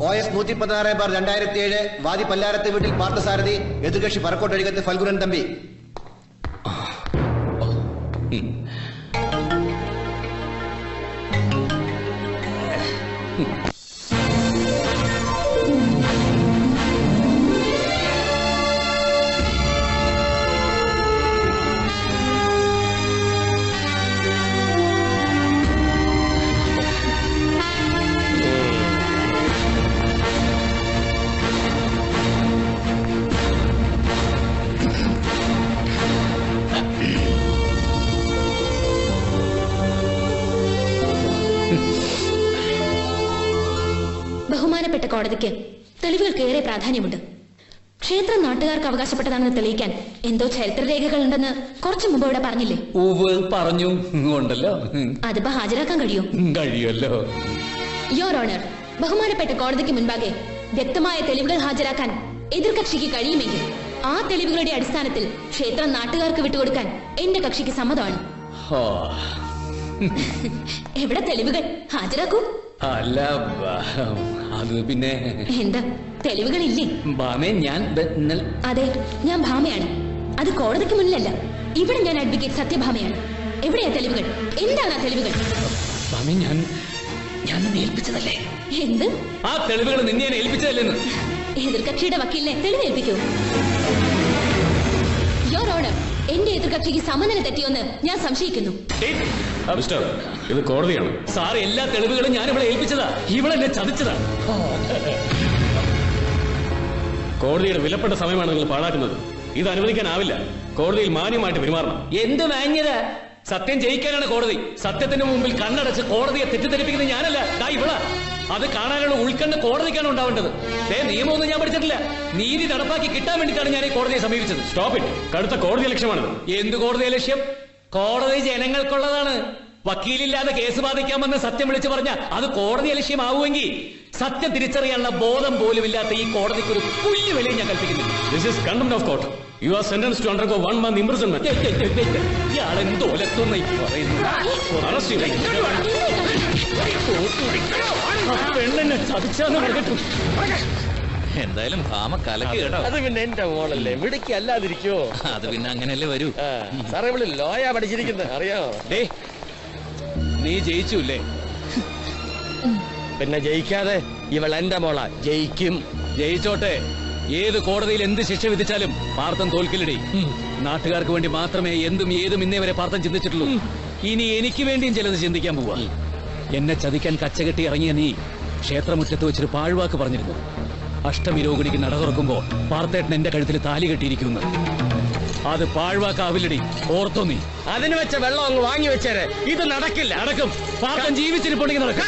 OS 116/2007 വാദി പല്ലാരത്തെ വീട്ടിൽ പാർത്ഥസാരഥി, എതിർകക്ഷി പറക്കോട്ടഴികത്ത് ഫൽഗുനൻ തമ്പി. ബഹുമാനപ്പെട്ട കോടതിക്ക് തെളിവുകൾക്കേറെ പ്രാധാന്യമുണ്ട്. ക്ഷേത്രം നാട്ടുകാർക്ക് അവകാശപ്പെട്ടതാണെന്ന് തെളിയിക്കാൻ എന്തോ ചരിത്രരേഖകളുണ്ടെന്ന് കുറച്ചു മുമ്പ് ഇവിടെ പറഞ്ഞില്ലേ? പറഞ്ഞു ഉണ്ടല്ലോ. അതിപ്പോ ഹാജരാക്കാൻ കഴിയുമല്ലോ. യോർ ഓണർ, ബഹുമാനപ്പെട്ട കോടതിക്ക് മുൻപാകെ വ്യക്തമായ തെളിവുകൾ ഹാജരാക്കാൻ എതിർകക്ഷിക്ക് കഴിയുമെങ്കിൽ ആ തെളിവുകളുടെ അടിസ്ഥാനത്തിൽ ക്ഷേത്രം നാട്ടുകാർക്ക് വിട്ടുകൊടുക്കാൻ എന്റെ കക്ഷിക്ക് സമ്മതമാണ്. എവിടെ തെളിവുകൾ? ഹാജരാക്കൂ. അല്ല, അത് പിന്നെ എന്താ തെളിവുകളില്ലേ? അതെ, ഞാൻ ഭാമയാണ്. അത് കോടതിക്ക് മുന്നിലല്ല, ഇവിടെ ഞാൻ അഡ്വക്കേറ്റ് സത്യഭാമയാണ്. എവിടെയാ തെളിവുകൾ? എന്താണ് ആ തെളിവുകൾ? ഞാൻ ഏൽപ്പിച്ചതല്ലേ? എന്ത്? ആ തെളിവുകൾ നിന്നെ ഏൽപ്പിച്ചതല്ലെന്ന്. എതിർകക്ഷിയുടെ വക്കീലിനെ തെളിവേൽപ്പിക്കൂ. യോർ ഓണർ, എന്റെ എതിർകക്ഷിക്ക് സമനില തെറ്റിയോന്ന് ഞാൻ സംശയിക്കുന്നു. ഇത് കോടതിയാണ് സാർ. എല്ലാ തെളിവുകളും ഞാൻ ഇവിടെ ഏൽപ്പിച്ചതാ. ഇവളെന്നെ ചതിച്ചതാ. കോടതിയുടെ വിലപ്പെട്ട സമയമാണ് നിങ്ങൾ പാഴാക്കുന്നത്. ഇത് അനുവദിക്കാനാവില്ല. കോടതിയിൽ മാന്യമായിട്ട് പെരുമാറണം. എന്ത് മാന്യത? സത്യം ജയിക്കാനാണ് കോടതി. സത്യത്തിന് മുമ്പിൽ കണ്ണടച്ച് കോടതിയെ തെറ്റിദ്ധരിപ്പിക്കുന്നത് ഞാനല്ല, ഇവളാ. അത് കാണാനുള്ള ഉൾക്കണ്ണ് കോടതിക്കാണ് ഉണ്ടാവേണ്ടത്. നിയമമൊന്നും ഞാൻ പഠിച്ചിട്ടില്ല. നീതി നടപ്പാക്കി കിട്ടാൻ വേണ്ടിയിട്ടാണ് ഞാൻ ഈ കോടതിയെ സമീപിച്ചത്. Stop it. കടുത്ത കോടതി ലക്ഷ്യമാണിത്. എന്ത് കോടതി ലക്ഷ്യം? കോടതി ജനങ്ങൾക്കുള്ളതാണ്. വക്കീലില്ലാതെ കേസ് ബാധിക്കാമെന്ന് സത്യം വിളിച്ചു പറഞ്ഞ അത് കോടതി ലക്ഷ്യമാവുമെങ്കിൽ സത്യം തിരിച്ചറിയാനുള്ള ബോധം പോലും ഇല്ലാത്ത ഈ കോടതിക്ക് ഒരു പുല്ല് വിലയും ഞാൻ കൽപ്പിക്കുന്നില്ല. This is contempt of court. You are sentenced to undergo 1 month imprisonment. ഇയാളെന്തോ ഒലത്തുന്ന പെണ്ണെന്നെ ചതിച്ചാന്ന് പറഞ്ഞിട്ടു. എന്തായാലും ഭാമ കലക്കി കേട്ടോ. അത് പിന്നെ എന്റെ മോളല്ലേ, വിളിക്ക് അല്ലാതിരിക്കോ? അത് പിന്നെ അങ്ങനെയല്ലേ വരൂ. സാറേ ഇവള് ലോയാ പഠിച്ചിരിക്കുന്നത് അറിയാമോ? നീ ജയിച്ചുല്ലേ? പിന്നെ ജയിക്കാതെ ഇവൾ എന്റെ മോളാ. ജയിക്കും. ജയിച്ചോട്ടെ. ഏത് കോടതിയിൽ എന്ത് ശിക്ഷ വിധിച്ചാലും പാർത്ഥൻ തോൽക്കില്ലടി. നാട്ടുകാർക്ക് വേണ്ടി മാത്രമേ എന്തും ഏതും ഇന്നേ വരെ പാർത്ഥൻ ചിന്തിച്ചിട്ടുള്ളൂ. ഇനി എനിക്ക് വേണ്ടിയും ചിലത് ചിന്തിക്കാൻ പോവാ. എന്നെ ചതിക്കാൻ കച്ചകെട്ടി ഇറങ്ങിയ നീ ക്ഷേത്രമുറ്റത്ത് വെച്ചൊരു പാഴ്വാക്ക് പറഞ്ഞിരുന്നു. അഷ്ടമി രോഹിണിക്ക് നട തുറക്കുമ്പോ പാർത്ഥേട്ടൻ എന്റെ കഴുത്തിൽ താലി കെട്ടിയിരിക്കുന്നു. അത് പാഴ്വാക്കാവില്ലടി, ഓർത്തോ നീ. അതിന് വെച്ച വെള്ളം അങ്ങ് വാങ്ങി വെച്ചേരെ. ഇത് നടക്കില്ല. നടക്കും. പാർത്ഥൻ ജീവിച്ചിരിപ്പുണ്ടെങ്കിൽ നടക്കും.